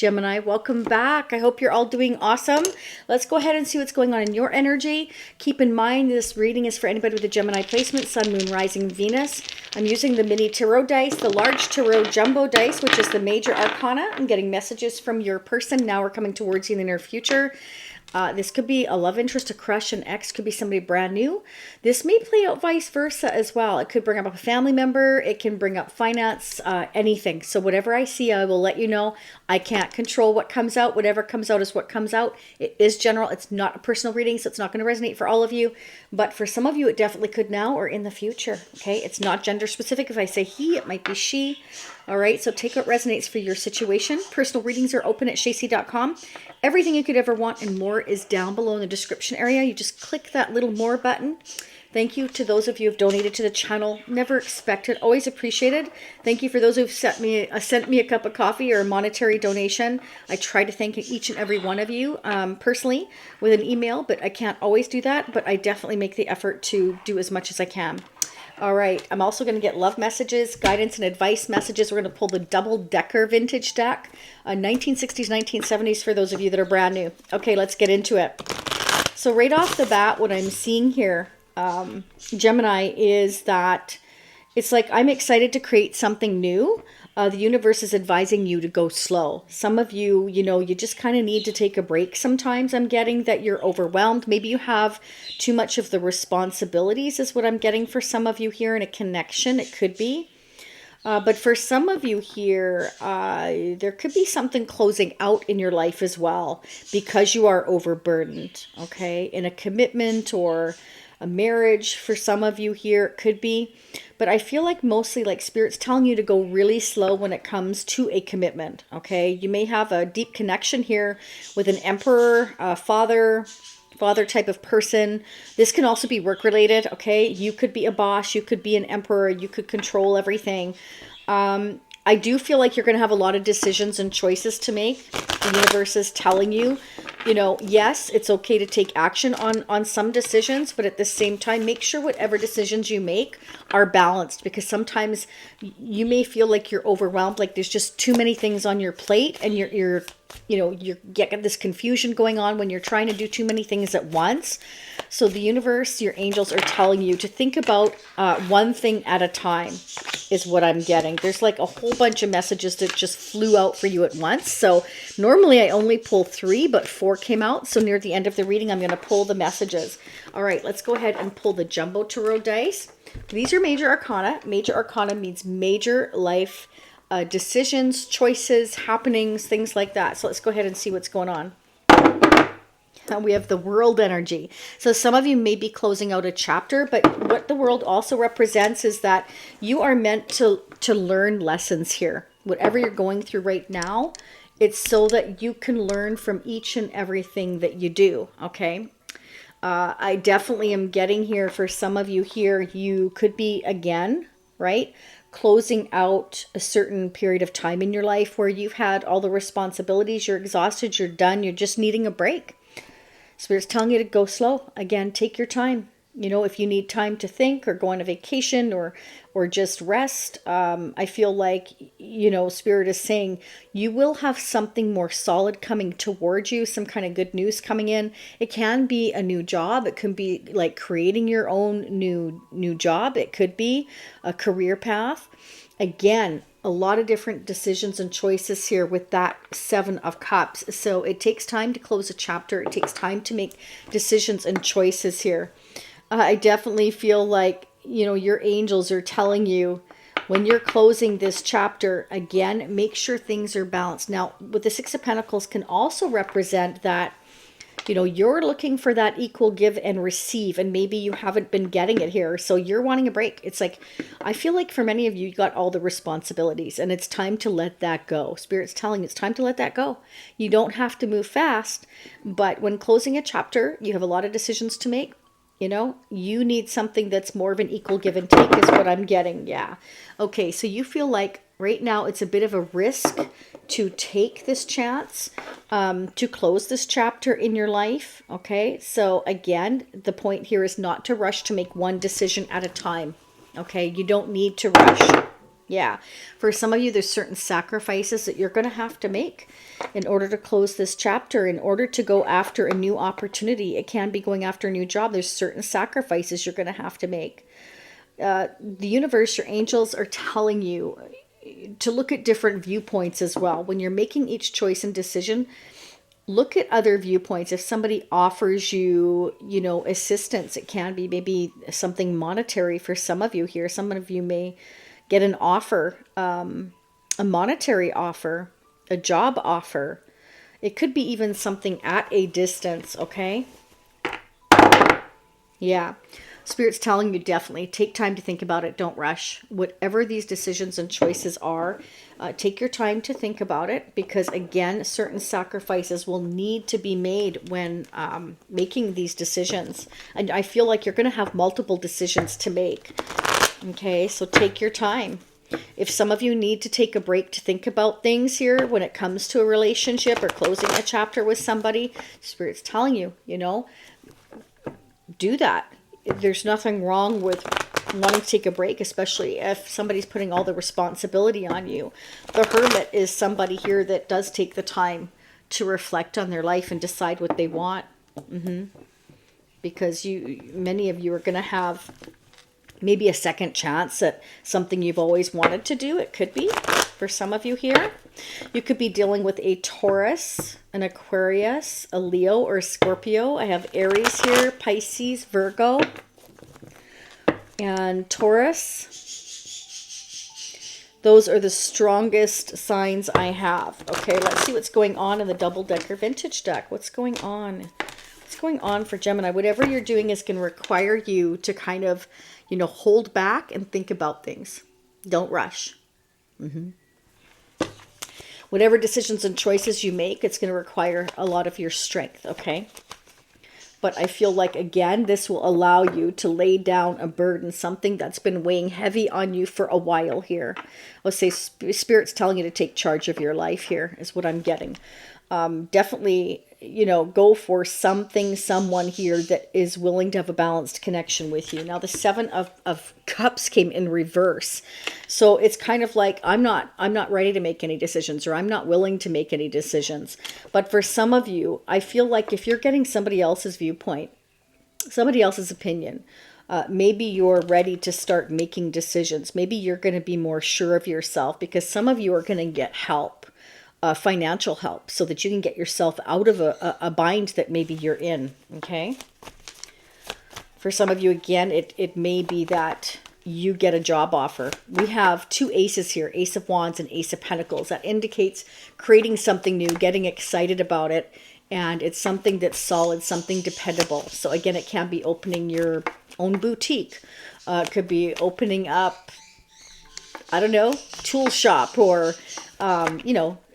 Gemini, welcome back. I hope you're all doing awesome. Let's go ahead and see what's going on in your energy. Keep in mind this reading is for anybody with a Gemini placement, Sun, Moon, Rising, Venus. I'm using the mini tarot dice, the large tarot jumbo dice, which is the major arcana. I'm getting messages from your person. Now we're coming towards you in the near future. This could be a love interest, a crush, an ex, could be somebody brand new. This may play out vice versa as well. It could bring up a family member. It can bring up finance, anything. So whatever I see, I will let you know. I can't control what comes out. Whatever comes out is what comes out. It is general. It's not a personal reading, so it's not going to resonate for all of you. But for some of you, it definitely could now or in the future. Okay, it's not gender specific. If I say he, it might be she. All right, so take what resonates for your situation. Personal readings are open at shacy.com. Everything you could ever want and more is down below in the description area. You just click that little more button. Thank you to those of you who have donated to the channel. Never expected, always appreciated. Thank you for those who've sent me a cup of coffee or a monetary donation. I try to thank each and every one of you personally with an email, but I can't always do that. But I definitely make the effort to do as much as I can. All right, I'm also going to get love messages, guidance and advice messages. We're going to pull the double-decker vintage deck, 1960s, 1970s for those of you that are brand new. Okay, let's get into it. So right off the bat, what I'm seeing here, Gemini, is that it's like I'm excited to create something new. The universe is advising you to go slow. Some of you, you just kind of need to take a break sometimes. I'm getting that you're overwhelmed. Maybe you have too much of the responsibilities is what I'm getting for some of you here in a connection. It could be. But for some of you here, there could be something closing out in your life as well because you are overburdened, okay? In a commitment or a marriage for some of you here, it could be. But I feel like mostly like Spirit's telling you to go really slow when it comes to a commitment, okay? You may have a deep connection here with an emperor, father type of person. This can also be work related, okay? You could be a boss, you could be an emperor, you could control everything. I do feel like you're going to have a lot of decisions and choices to make. The universe is telling you, yes, it's okay to take action on some decisions, but at the same time, make sure whatever decisions you make are balanced, because sometimes you may feel like you're overwhelmed, like there's just too many things on your plate, and you're getting this confusion going on when you're trying to do too many things at once. So the universe, your angels are telling you to think about one thing at a time is what I'm getting. There's like a whole bunch of messages that just flew out for you at once. So normally I only pull 3, but 4 came out. So near the end of the reading, I'm going to pull the messages. All right, let's go ahead and pull the jumbo tarot dice. These are major arcana. Major arcana means major life decisions, choices, happenings, things like that. So let's go ahead and see what's going on. We have the world energy. So some of you may be closing out a chapter, but what the world also represents is that you are meant to learn lessons here. Whatever you're going through right now, it's so that you can learn from each and everything that you do, okay? I definitely am getting here for some of you here, you could be, again, right, closing out a certain period of time in your life where you've had all the responsibilities, you're exhausted, you're done, you're just needing a break. Spirit's telling you to go slow. Again, take your time. If you need time to think or go on a vacation or just rest, I feel like, Spirit is saying you will have something more solid coming towards you, some kind of good news coming in. It can be a new job. It can be like creating your own new job. It could be a career path. Again, a lot of different decisions and choices here with that 7 of Cups. So it takes time to close a chapter. It takes time to make decisions and choices here. I definitely feel like, your angels are telling you when you're closing this chapter, again, make sure things are balanced. Now, with the 6 of Pentacles can also represent that, you're looking for that equal give and receive, and maybe you haven't been getting it here. So you're wanting a break. It's like, I feel like for many of you, you got all the responsibilities and it's time to let that go. Spirit's telling you it's time to let that go. You don't have to move fast, but when closing a chapter, you have a lot of decisions to make. You need something that's more of an equal give and take is what I'm getting. Yeah. Okay. So you feel like right now it's a bit of a risk to take this chance, to close this chapter in your life. Okay. So again, the point here is not to rush to make one decision at a time. Okay. You don't need to rush. Yeah. For some of you, there's certain sacrifices that you're going to have to make in order to close this chapter, in order to go after a new opportunity. It can be going after a new job. There's certain sacrifices you're going to have to make. The universe, your angels are telling you to look at different viewpoints as well. When you're making each choice and decision, look at other viewpoints. If somebody offers you, assistance, it can be maybe something monetary for some of you here. Some of you may get an offer, a monetary offer, a job offer. It could be even something at a distance, okay? Yeah. Spirit's telling you definitely take time to think about it. Don't rush. Whatever these decisions and choices are, take your time to think about it, because again, certain sacrifices will need to be made when making these decisions. And I feel like you're going to have multiple decisions to make. Okay, so take your time. If some of you need to take a break to think about things here when it comes to a relationship or closing a chapter with somebody, Spirit's telling you, do that. There's nothing wrong with wanting to take a break, especially if somebody's putting all the responsibility on you. The Hermit is somebody here that does take the time to reflect on their life and decide what they want. Because many of you are going to have maybe a second chance at something you've always wanted to do. It could be for some of you here. You could be dealing with a Taurus, an Aquarius, a Leo, or a Scorpio. I have Aries here, Pisces, Virgo, and Taurus. Those are the strongest signs I have. Okay, let's see what's going on in the double-decker vintage deck. What's going on? What's going on for Gemini? Whatever you're doing is going to require you to kind of, hold back and think about things. Don't rush. Whatever decisions and choices you make, it's going to require a lot of your strength, okay? But I feel like, again, this will allow you to lay down a burden, something that's been weighing heavy on you for a while here. I'll say Spirit's telling you to take charge of your life here is what I'm getting. Definitely, go for someone here that is willing to have a balanced connection with you. Now, the Seven of Cups came in reverse. So it's kind of like, I'm not ready to make any decisions, or I'm not willing to make any decisions. But for some of you, I feel like if you're getting somebody else's viewpoint, somebody else's opinion, maybe you're ready to start making decisions. Maybe you're going to be more sure of yourself, because some of you are going to get help. Financial help, so that you can get yourself out of a bind that maybe you're in, okay? For some of you, again, it may be that you get a job offer. We have two aces here, Ace of Wands and Ace of Pentacles. That indicates creating something new, getting excited about it, and it's something that's solid, something dependable. So again, it can be opening your own boutique. It could be opening up, I don't know, tool shop, or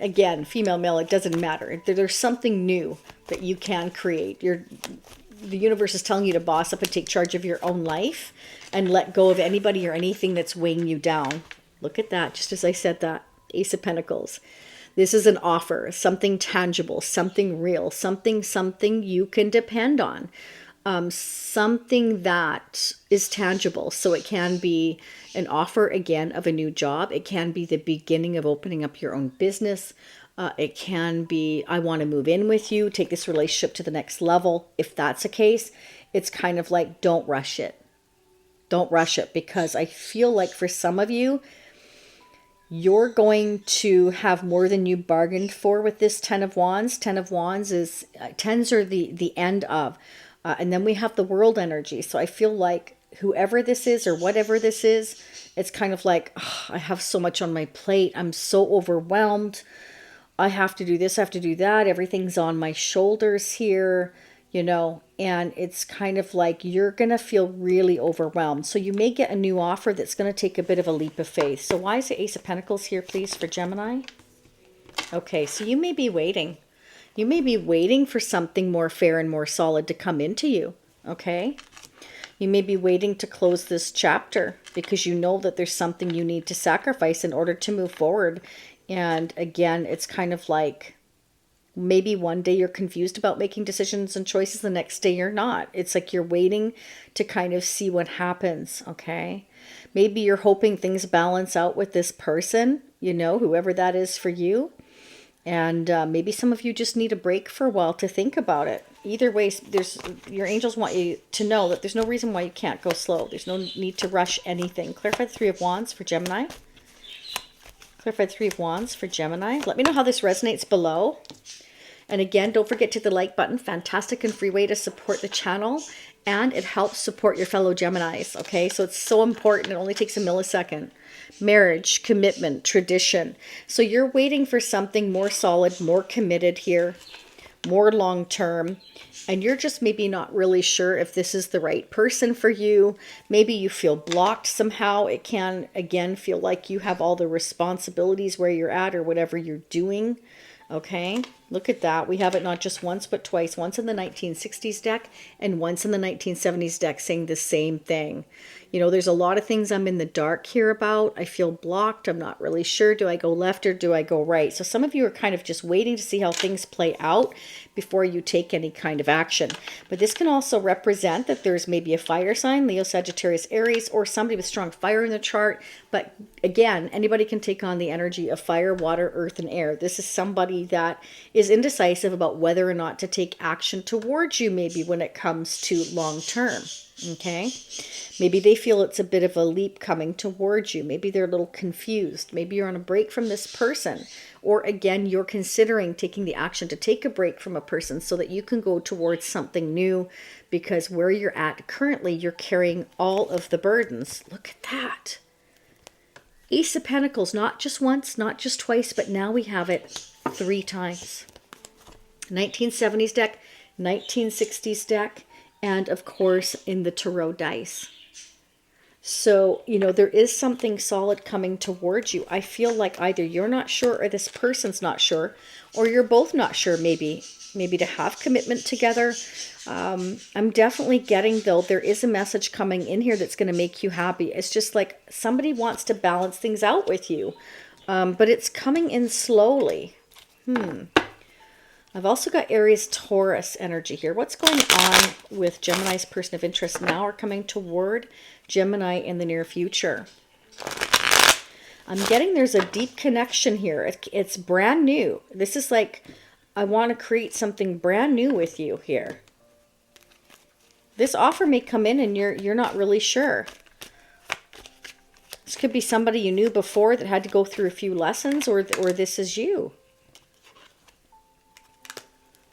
again, female, male, it doesn't matter. There's something new that you can create. The universe is telling you to boss up and take charge of your own life and let go of anybody or anything that's weighing you down. Look at that, just as I said that. Ace of Pentacles. This is an offer, something tangible, something real, something you can depend on. Something that is tangible. So it can be an offer, again, of a new job. It can be the beginning of opening up your own business. It can be, I want to move in with you, take this relationship to the next level. If that's the case, it's kind of like, don't rush it. Don't rush it, because I feel like for some of you, you're going to have more than you bargained for with this Ten of Wands. Ten of Wands is, tens are the end of. And then we have the world energy. So I feel like whoever this is or whatever this is, it's kind of like, I have so much on my plate. I'm so overwhelmed. I have to do this, I have to do that. Everything's on my shoulders here, and it's kind of like you're going to feel really overwhelmed. So you may get a new offer that's going to take a bit of a leap of faith. So why is the Ace of Pentacles here, please, for Gemini? Okay, so you may be waiting. You may be waiting for something more fair and more solid to come into you, okay? You may be waiting to close this chapter because you know that there's something you need to sacrifice in order to move forward. And again, it's kind of like maybe one day you're confused about making decisions and choices, the next day you're not. It's like you're waiting to kind of see what happens, okay? Maybe you're hoping things balance out with this person, you know, whoever that is for you. And maybe some of you just need a break for a while to think about it. Either way, your angels want you to know that there's no reason why you can't go slow. There's no need to rush anything. Clarify the Three of Wands for Gemini. Clarify the Three of Wands for Gemini. Let me know how this resonates below. And again, don't forget to hit the like button. Fantastic and free way to support the channel. And it helps support your fellow Geminis, okay? So it's so important. It only takes a millisecond. Marriage, commitment, tradition. So you're waiting for something more solid, more committed here, more long-term. And you're just maybe not really sure if this is the right person for you. Maybe you feel blocked somehow. It can, again, feel like you have all the responsibilities where you're at or whatever you're doing. Okay, look at that. We have it not just once, but twice. Once in the 1960s deck and once in the 1970s deck saying the same thing. You know, there's a lot of things I'm in the dark here about. I feel blocked. I'm not really sure. Do I go left or do I go right? So some of you are kind of just waiting to see how things play out before you take any kind of action. But this can also represent that there's maybe a fire sign, Leo, Sagittarius, Aries, or somebody with strong fire in the chart. But again, anybody can take on the energy of fire, water, earth, and air. This is somebody that is indecisive about whether or not to take action towards you, maybe when it comes to long term. Okay, maybe they feel it's a bit of a leap coming towards you. Maybe they're a little confused. Maybe you're on a break from this person. Or again, you're considering taking the action to take a break from a person so that you can go towards something new, because where you're at currently, you're carrying all of the burdens. Look at that. Ace of Pentacles, not just once, not just twice, but now we have it 3 times. 1970s deck, 1960s deck, and of course in the tarot dice. So, you know, there is something solid coming towards you. I feel like either you're not sure or this person's not sure, or you're both not sure, maybe to have commitment together. I'm definitely getting, though, there is a message coming in here that's going to make you happy. It's just like somebody wants to balance things out with you, but it's coming in slowly. I've also got Aries, Taurus energy here. What's going on with Gemini's person of interest now or coming toward Gemini in the near future? I'm getting there's a deep connection here. It's brand new. This is like, I want to create something brand new with you here. This offer may come in and you're not really sure. This could be somebody you knew before that had to go through a few lessons, or this is you.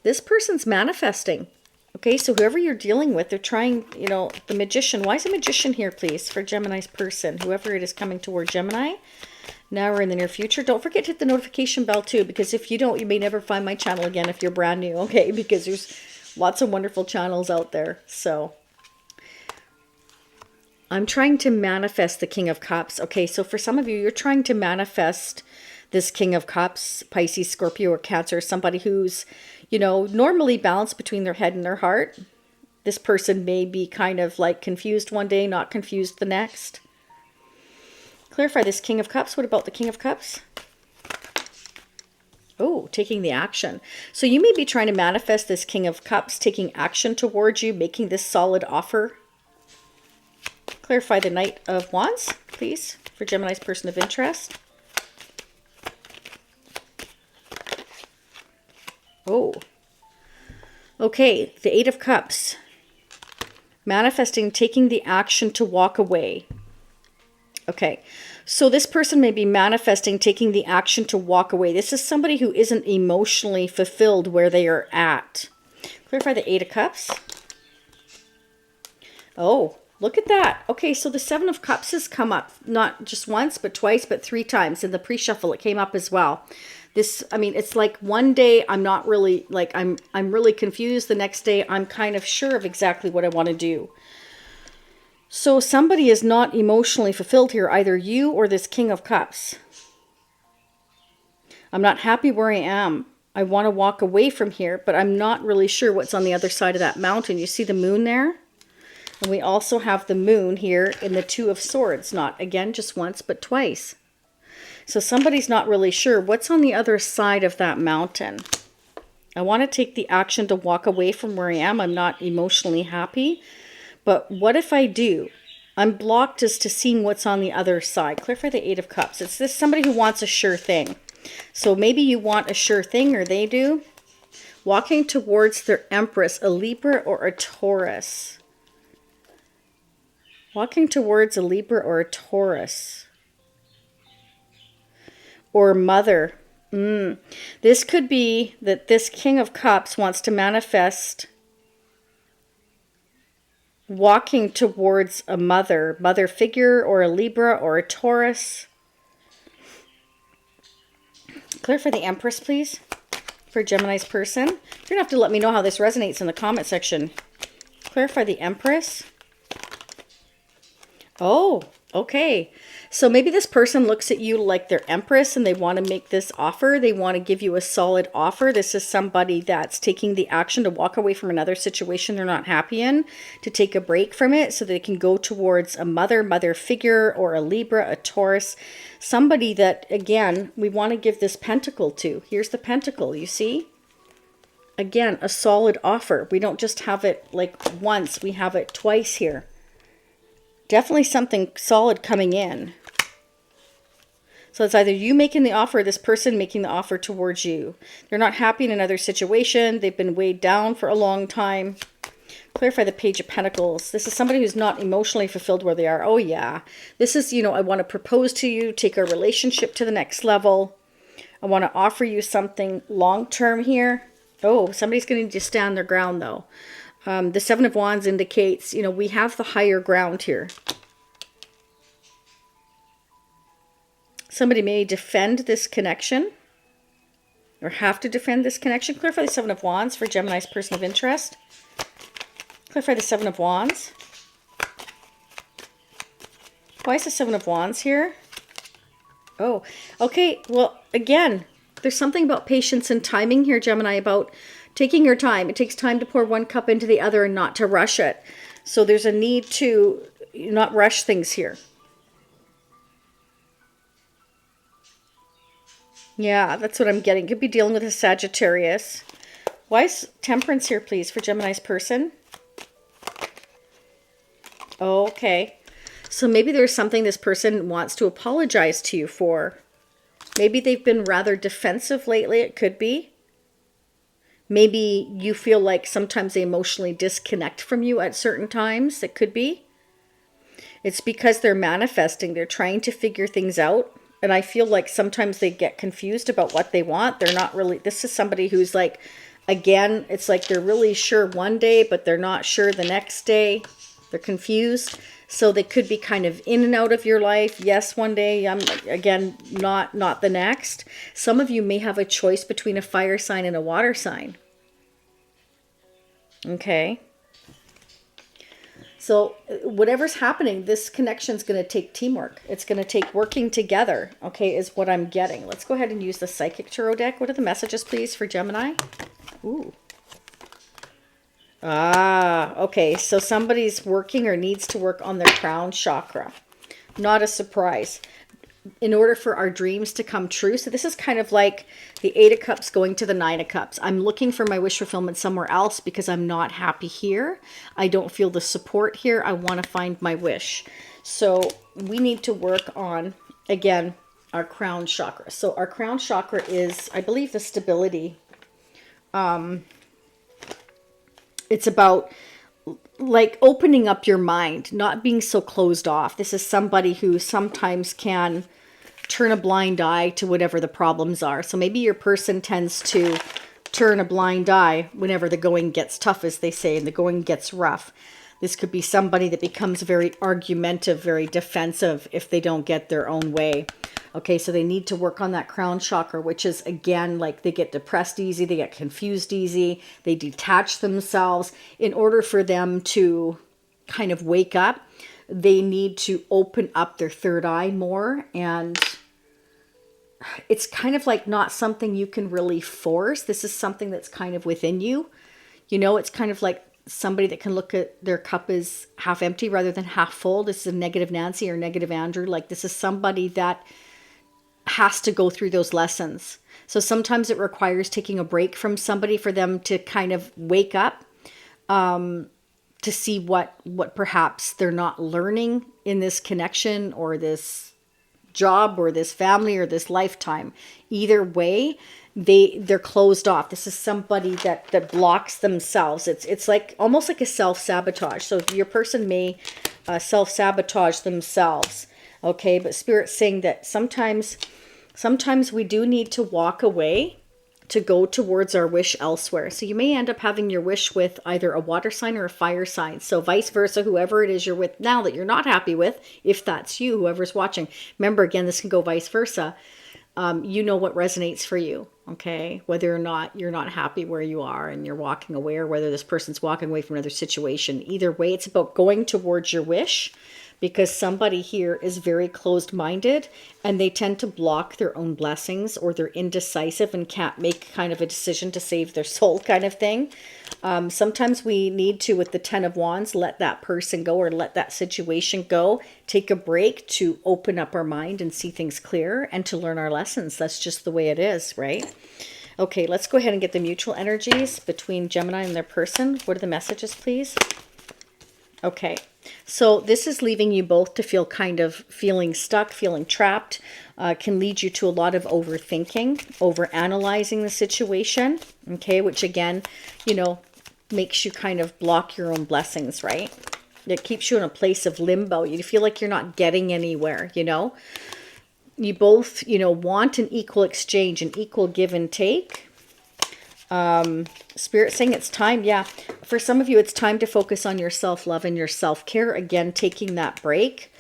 This person's manifesting. Okay, so whoever you're dealing with, they're trying, you know, the Magician. Why is a Magician here, please, for Gemini's person? Whoever it is coming toward Gemini, now or in the near future. Don't forget to hit the notification bell, too, because if you don't, you may never find my channel again if you're brand new, okay? Because there's lots of wonderful channels out there. So I'm trying to manifest the King of Cups. Okay, so for some of you, you're trying to manifest this King of Cups, Pisces, Scorpio, or Cancer, somebody who's, you know, normally balanced between their head and their heart. This person may be kind of like confused one day, not confused the next. Clarify this King of Cups. What about the King of Cups? Oh, taking the action. So you may be trying to manifest this King of Cups, taking action towards you, making this solid offer. Clarify the Knight of Wands, please, for Gemini's person of interest. Oh, okay, the Eight of Cups. Manifesting, taking the action to walk away. Okay, so this person may be manifesting, taking the action to walk away. This is somebody who isn't emotionally fulfilled where they are at. Clarify the Eight of Cups. Oh, look at that. Okay, so the Seven of Cups has come up, not just once, but twice, but 3 times. In the pre-shuffle, it came up as well. This, I mean, it's like one day I'm not really, like, I'm really confused. The next day I'm kind of sure of exactly what I want to do. So somebody is not emotionally fulfilled here, either you or this King of Cups. I'm not happy where I am. I want to walk away from here, but I'm not really sure what's on the other side of that mountain. You see the moon there? And we also have the moon here in the Two of Swords. Not, again, just once, but twice. So somebody's not really sure what's on the other side of that mountain. I want to take the action to walk away from where I am. I'm not emotionally happy. But what if I do? I'm blocked as to seeing what's on the other side. Clarify the Eight of Cups. It's this somebody who wants a sure thing. So maybe you want a sure thing, or they do. Walking towards their Empress, a Libra or a Taurus. Walking towards a Libra or a Taurus. Or Mother. This could be that this King of Cups wants to manifest walking towards a mother figure, or a Libra or a Taurus. Clarify the Empress, please, for Gemini's person. You're going to have to let me know how this resonates in the comment section. Clarify the Empress. Oh, okay. So maybe this person looks at you like they're Empress and they want to make this offer. They want to give you a solid offer. This is somebody that's taking the action to walk away from another situation they're not happy in, to take a break from it so they can go towards a mother figure, or a Libra, a Taurus. Somebody that, again, we want to give this pentacle to. Here's the pentacle, you see? Again, a solid offer. We don't just have it like once, we have it twice here. Definitely something solid coming in. So it's either you making the offer or this person making the offer towards you. They're not happy in another situation. They've been weighed down for a long time. Clarify the Page of Pentacles. This is somebody who's not emotionally fulfilled where they are. Oh yeah. This is, I want to propose to you, take our relationship to the next level. I want to offer you something long-term here. Oh, somebody's going to need to stand their ground though. The Seven of Wands indicates, we have the higher ground here. Somebody may defend this connection or have to defend this connection. Clarify the Seven of Wands for Gemini's person of interest. Clarify the Seven of Wands. Why is the Seven of Wands here? Oh, okay. Well, again, there's something about patience and timing here, Gemini, about taking your time. It takes time to pour one cup into the other and not to rush it. So there's a need to not rush things here. Yeah, that's what I'm getting. Could be dealing with a Sagittarius. Why is Temperance here, please, for Gemini's person? Okay. So maybe there's something this person wants to apologize to you for. Maybe they've been rather defensive lately. It could be. Maybe you feel like sometimes they emotionally disconnect from you at certain times. It could be. It's because they're manifesting. They're trying to figure things out. And I feel like sometimes they get confused about what they want. They're not really, this is somebody who's like, again, it's like they're really sure one day, but they're not sure the next day. They're confused. So they could be kind of in and out of your life. Yes, one day, again, not the next. Some of you may have a choice between a fire sign and a water sign. Okay. So whatever's happening, this connection is going to take teamwork. It's going to take working together, okay, is what I'm getting. Let's go ahead and use the Psychic Tarot deck. What are the messages, please, for Gemini? Ooh. Ah, okay. So somebody's working or needs to work on their crown chakra. Not a surprise. In order for our dreams to come true. So this is kind of like the Eight of Cups going to the Nine of Cups. I'm looking for my wish fulfillment somewhere else because I'm not happy here. I don't feel the support here. I want to find my wish. So we need to work on, again, our crown chakra. So our crown chakra is, I believe, the stability. It's about like opening up your mind, not being so closed off. This is somebody who sometimes can turn a blind eye to whatever the problems are. So maybe your person tends to turn a blind eye whenever the going gets tough, as they say, and the going gets rough. This could be somebody that becomes very argumentative, very defensive if they don't get their own way. Okay, so they need to work on that crown chakra, which is, again, like they get depressed easy, they get confused easy, they detach themselves. In order for them to kind of wake up, they need to open up their third eye more. And it's kind of like not something you can really force. This is something that's kind of within you. It's kind of like somebody that can look at their cup as half empty rather than half full. This is a negative Nancy or negative Andrew. Like this is somebody that has to go through those lessons. So sometimes it requires taking a break from somebody for them to kind of wake up. to see what perhaps they're not learning in this connection or this job or this family or this lifetime. Either way, they're closed off. This is somebody that blocks themselves. It's like almost like a self-sabotage. So your person may self-sabotage themselves. Okay, but Spirit's saying that sometimes we do need to walk away to go towards our wish elsewhere. So you may end up having your wish with either a water sign or a fire sign. So vice versa, whoever it is you're with now that you're not happy with, if that's you, whoever's watching. Remember, again, this can go vice versa. You know what resonates for you, okay? Whether or not you're not happy where you are and you're walking away, or whether this person's walking away from another situation. Either way, it's about going towards your wish, because somebody here is very closed-minded and they tend to block their own blessings, or they're indecisive and can't make kind of a decision to save their soul kind of thing. Sometimes we need to, with the 10 of Wands, let that person go or let that situation go, take a break to open up our mind and see things clearer and to learn our lessons. That's just the way it is, right? Okay, let's go ahead and get the mutual energies between Gemini and their person. What are the messages, please? Okay, so this is leaving you both to feel kind of feeling stuck, feeling trapped. Can lead you to a lot of overthinking, overanalyzing the situation, okay, which again, you know, makes you kind of block your own blessings, right? It keeps you in a place of limbo. You feel like you're not getting anywhere, you know? You both, you know, want an equal exchange, an equal give and take. Spirit saying it's time. Yeah. For some of you, it's time to focus on your self-love and your self-care. Again, taking that break.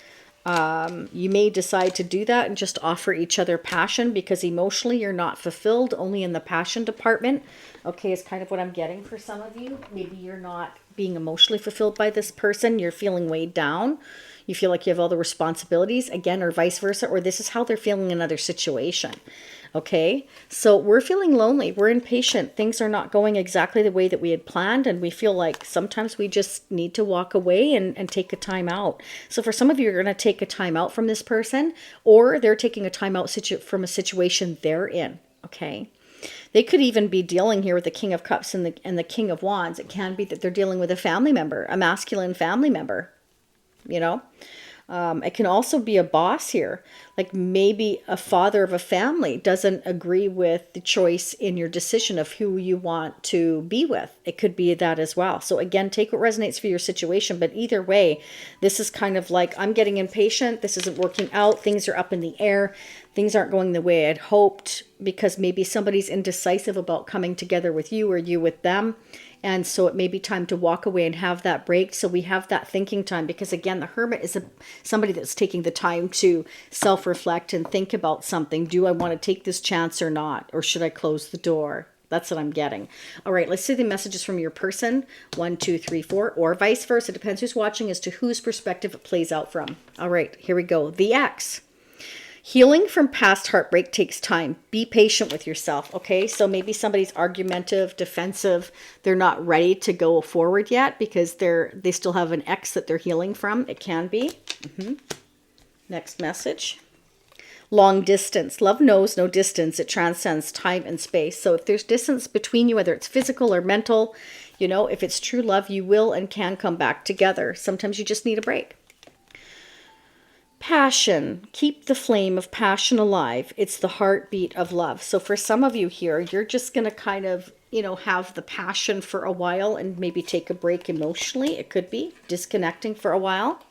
You may decide to do that and just offer each other passion, because emotionally you're not fulfilled, only in the passion department. Okay, is kind of what I'm getting for some of you. Maybe you're not being emotionally fulfilled by this person. You're feeling weighed down. You feel like you have all the responsibilities, again, or vice versa, or this is how they're feeling in another situation. Okay, so we're feeling lonely, we're impatient, things are not going exactly the way that we had planned, and we feel like sometimes we just need to walk away and take a time out. So for some of you, you're going to take a time out from this person, or they're taking a time out from a situation they're in. Okay, they could even be dealing here with the King of Cups and the King of Wands. It can be that they're dealing with a family member, a masculine family member, you know. It can also be a boss here, like maybe a father of a family doesn't agree with the choice in your decision of who you want to be with. It could be that as well. So again, take what resonates for your situation, but either way, this is kind of like, I'm getting impatient, this isn't working out, things are up in the air, things aren't going the way I'd hoped, because maybe somebody's indecisive about coming together with you or you with them. And so it may be time to walk away and have that break. So we have that thinking time, because again, the Hermit is somebody that's taking the time to self-reflect and think about something. Do I want to take this chance or not? Or should I close the door? That's what I'm getting. All right, let's see the messages from your person. 1, 2, 3, 4, or vice versa. It depends who's watching as to whose perspective it plays out from. All right, here we go. The X. Healing from past heartbreak takes time. Be patient with yourself, okay? So maybe somebody's argumentative, defensive. They're not ready to go forward yet because they still have an ex that they're healing from. It can be. Next message. Long distance. Love knows no distance. It transcends time and space. So if there's distance between you, whether it's physical or mental, you know, if it's true love, you will and can come back together. Sometimes you just need a break. Passion. Keep the flame of passion alive. It's the heartbeat of love. So for some of you here, you're just going to kind of, you know, have the passion for a while and maybe take a break emotionally. It could be disconnecting for a while.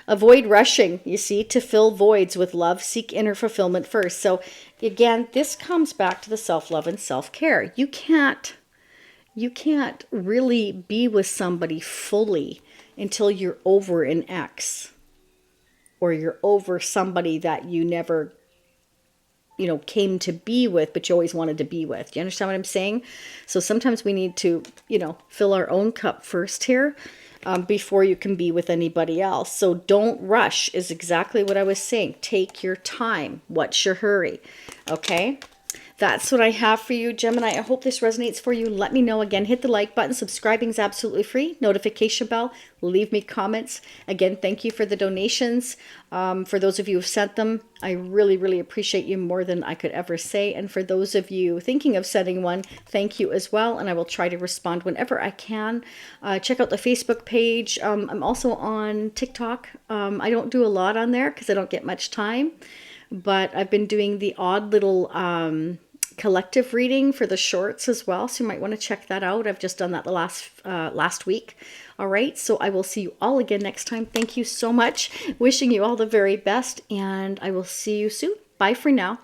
Avoid rushing, you see, to fill voids with love. Seek inner fulfillment first. So again, this comes back to the self-love and self-care. You can't really be with somebody fully until you're over an ex, or you're over somebody that you never, you know, came to be with, but you always wanted to be with. Do you understand what I'm saying? So sometimes we need to, you know, fill our own cup first here before you can be with anybody else. So don't rush is exactly what I was saying. Take your time. What's your hurry? Okay. That's what I have for you, Gemini. I hope this resonates for you. Let me know. Again, hit the like button. Subscribing is absolutely free. Notification bell. Leave me comments. Again, thank you for the donations. For those of you who've sent them, I really, really appreciate you more than I could ever say. And for those of you thinking of sending one, thank you as well. And I will try to respond whenever I can. Check out the Facebook page. I'm also on TikTok. I don't do a lot on there because I don't get much time. But I've been doing the odd little collective reading for the shorts as well, so you might want to check that out. I've just done that the last week. All right, so I will see you all again next time. Thank you so much. Wishing you all the very best, and I will see you soon. Bye for now.